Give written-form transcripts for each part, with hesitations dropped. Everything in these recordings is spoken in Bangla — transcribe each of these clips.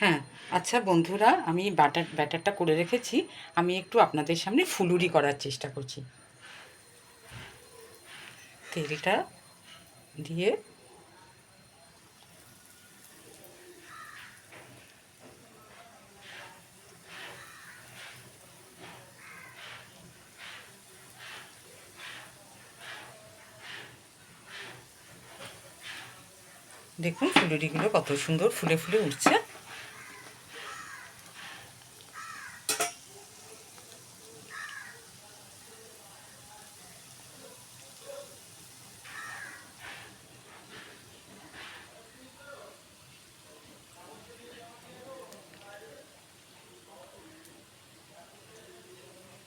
হ্যাঁ, আচ্ছা বন্ধুরা, আমি ব্যাটারটা করে রেখেছি। আমি একটু আপনাদের সামনে ফুলুরি করার চেষ্টা করছি। তেলটা দিয়ে দেখুন ফুলুরিগুলো কত সুন্দর ফুলে ফুলে উঠছে।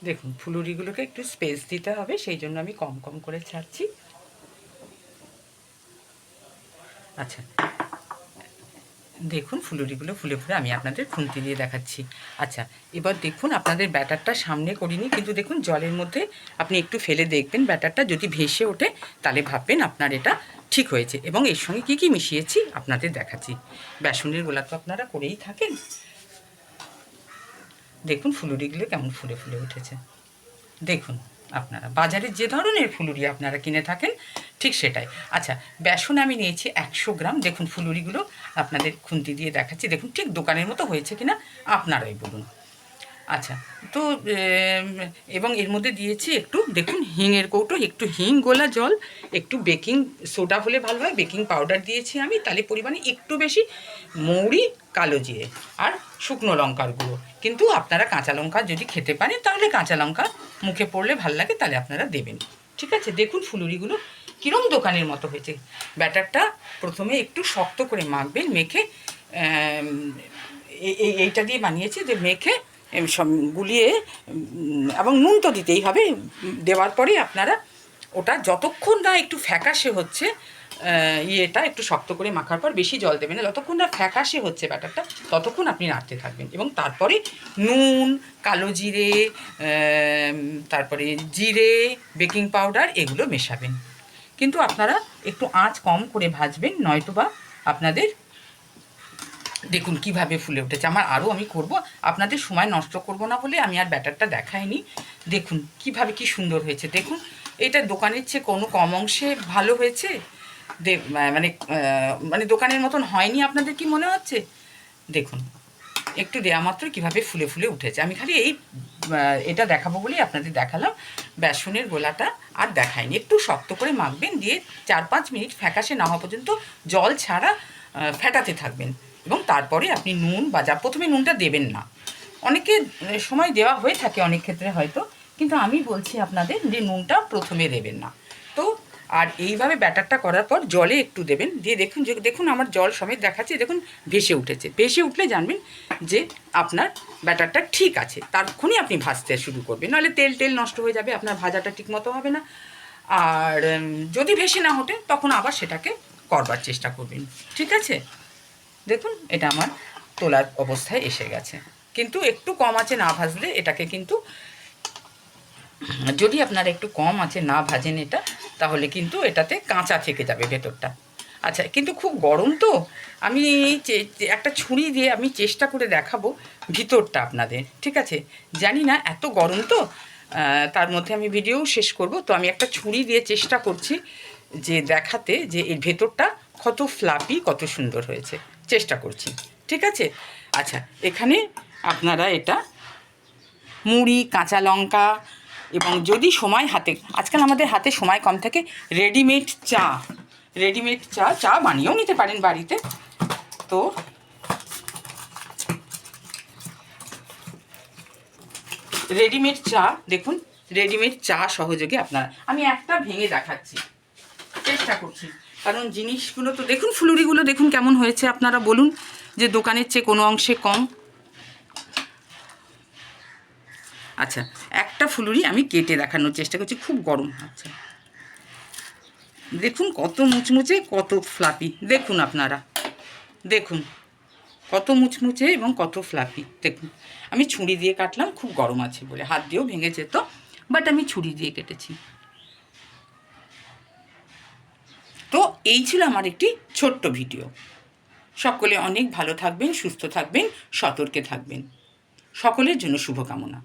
দেখুন ফুলুরিগুলোকে একটু স্পেস দিতে হবে, সেই জন্য আমি কম কম করে ছাড়ছি। আচ্ছা, দেখুন ফুলুরিগুলো ফুলে ফুলে আমি আপনাদের খুন্তি দিয়ে দেখাচ্ছি। আচ্ছা, এবার দেখুন আপনাদের ব্যাটারটা সামনে করিনি, কিন্তু দেখুন জলের মধ্যে আপনি একটু ফেলে দেখবেন, ব্যাটারটা যদি ভেসে ওঠে তাহলে ভাববেন আপনার এটা ঠিক হয়েছে। এবং এর সঙ্গে কী কী মিশিয়েছি আপনাদের দেখাচ্ছি। বেসনের গোলা তো আপনারা করেই থাকেন। দেখুন ফুলুরিগুলো কেমন ফুলে ফুলে উঠেছে। দেখুন আপনারা বাজারে যে ধরনের ফুলুরি আপনারা কিনে থাকেন ঠিক সেটাই। আচ্ছা, বেসন আমি নিয়েছি 100 গ্রাম। দেখুন ফুলুরিগুলো আপনাদের খুন্তি দিয়ে দেখাচ্ছি, দেখুন ঠিক দোকানের মতো হয়েছে কিনা আপনারাই বলুন। আচ্ছা, তো এবং এর মধ্যে দিয়েছি একটু, দেখুন হিঙের কৌটো, একটু হিং গোলা জল, একটু বেকিং সোডা হলে ভালো হয়, বেকিং পাউডার দিয়েছি আমি, তাহলে পরিমাণে একটু বেশি, মৌরি, কালো জিরে আর শুকনো লঙ্কার গুঁড়ো। কিন্তু আপনারা কাঁচা লঙ্কা যদি খেতে পারেন তাহলে কাঁচা লঙ্কা মুখে পড়লে ভাল লাগে, তাহলে আপনারা দেবেন। ঠিক আছে, দেখুন ফুলুরিগুলো কীরকম দোকানের মতো হয়েছে। ব্যাটারটা প্রথমে একটু শক্ত করে মাখবেন, মেখে এইটা দিয়ে বানিয়েছি যে মেখে সব গুলিয়ে, এবং নুন তো দিতেই হবে। দেওয়ার পরে আপনারা ওটা যতক্ষণ না একটু ফ্যাকাশে হচ্ছে, ইয়েটা একটু শক্ত করে মাখার পর বেশি জল দেবেন না, যতক্ষণ না ফ্যাকাশে হচ্ছে ব্যাটারটা ততক্ষণ আপনি নাড়তে থাকবেন। এবং তারপরে নুন, কালো জিরে, তারপরে জিরে, বেকিং পাউডার এগুলো মেশাবেন। কিন্তু আপনারা একটু আঁচ কম করে ভাজবেন, নয়তোবা আপনাদের দেখুন কিভাবে ফুলে উঠেছে। আমার আরও আমি করব, আপনাদের সময় নষ্ট করব না বলে আমি আর ব্যাটারটা দেখাইনি। দেখুন কিভাবে কি সুন্দর হয়েছে। দেখুন এটা দোকানের চেয়ে কোনো কম অংশে ভালো হয়েছে। মানে মানে দোকানের মতন হয়নি, আপনাদের কি মনে হচ্ছে? দেখুন একটু দেওয়া মাত্র কীভাবে ফুলে ফুলে উঠেছে। আমি খালি এটা দেখাবো বলেই আপনাদের দেখালাম। বেসনের গোলাটা আর দেখাইনি। একটু শক্ত করে মাখবেন, দিয়ে 4-5 মিনিট ফ্যাকাশে না হওয়া পর্যন্ত জল ছাড়া ফেটাতে থাকবেন। এবং তারপরে আপনি নুন বা প্রথমে নুনটা দেবেন না, অনেকে সময় দেওয়া হয়ে থাকে অনেক ক্ষেত্রে হয়তো, কিন্তু আমি বলছি আপনাদের যে নুনটা প্রথমে দেবেন না। তো আর এইভাবে ব্যাটারটা করার পর জলে একটু দেবেন, দিয়ে দেখুন যে দেখুন আমার জল সমেত দেখাচ্ছে, দেখুন ভেসে উঠেছে। ভেসে উঠলে জানবেন যে আপনার ব্যাটারটা ঠিক আছে, তারক্ষণই আপনি ভাজতে শুরু করবেন, নাহলে তেল তেল নষ্ট হয়ে যাবে, আপনার ভাজাটা ঠিক মতো হবে না। আর যদি ভেসে না ওঠে তখন আবার সেটাকে করবার চেষ্টা করবেন। ঠিক আছে, দেখুন এটা আমার তোলার অবস্থায় এসে গেছে। কিন্তু একটু কম আঁচে না ভাজলে এটাকে কিন্তু, যদি আপনারা একটু কম আঁচে না ভাজেন এটা, তাহলে কিন্তু এটাতে কাঁচা থেকে যাবে ভেতরটা। আচ্ছা, কিন্তু খুব গরম তো, আমি একটা ছুরি দিয়ে আমি চেষ্টা করে দেখাবো ভিতরটা আপনাদের। ঠিক আছে, জানি না এত গরম তো, তার মধ্যে আমি ভিডিও শেষ করব, তো আমি একটা ছুরি দিয়ে চেষ্টা করছি যে দেখাতে যে এর ভেতরটা কত ফ্লাপি, কত সুন্দর হয়েছে, চেষ্টা করছি। ঠিক আছে, আচ্ছা এখানে আপনারা এটা মুড়ি, কাঁচা লঙ্কা, এবং যদি সময় হাতে, আজকাল আমাদের হাতে সময় কম থাকে, রেডিমেড চা, চা বানিয়েও নিতে পারেন বাড়িতে। তো রেডিমেড চা, দেখুন রেডিমেড চা সহযোগে আপনারা, আমি একটা ভেঙে দেখাচ্ছি, চেষ্টা করছি, কারণ জিনিসগুলো তো দেখুন, ফুলুরিগুলো দেখুন কেমন হয়েছে, আপনারা বলুন যে দোকানের চেয়ে কোনো অংশে কম। আচ্ছা, একটা ফুলুরি আমি কেটে দেখানোর চেষ্টা করছি, খুব গরম। আচ্ছা দেখুন কত মুচমুচে, কত ফ্লাপি, দেখুন আপনারা, দেখুন কত মুচমুচে এবং কত ফ্লাপি। দেখুন আমি ছুরি দিয়ে কাটলাম, খুব গরম আছে বলে, হাত দিয়েও ভেঙে যেত, বাট আমি ছুরি দিয়ে কেটেছি। তো এই ছিল আমার একটি ছোট্ট ভিডিও। সকলে অনেক ভালো থাকবেন, সুস্থ থাকবেন, সতর্কে থাকবেন। সকলের জন্য শুভকামনা।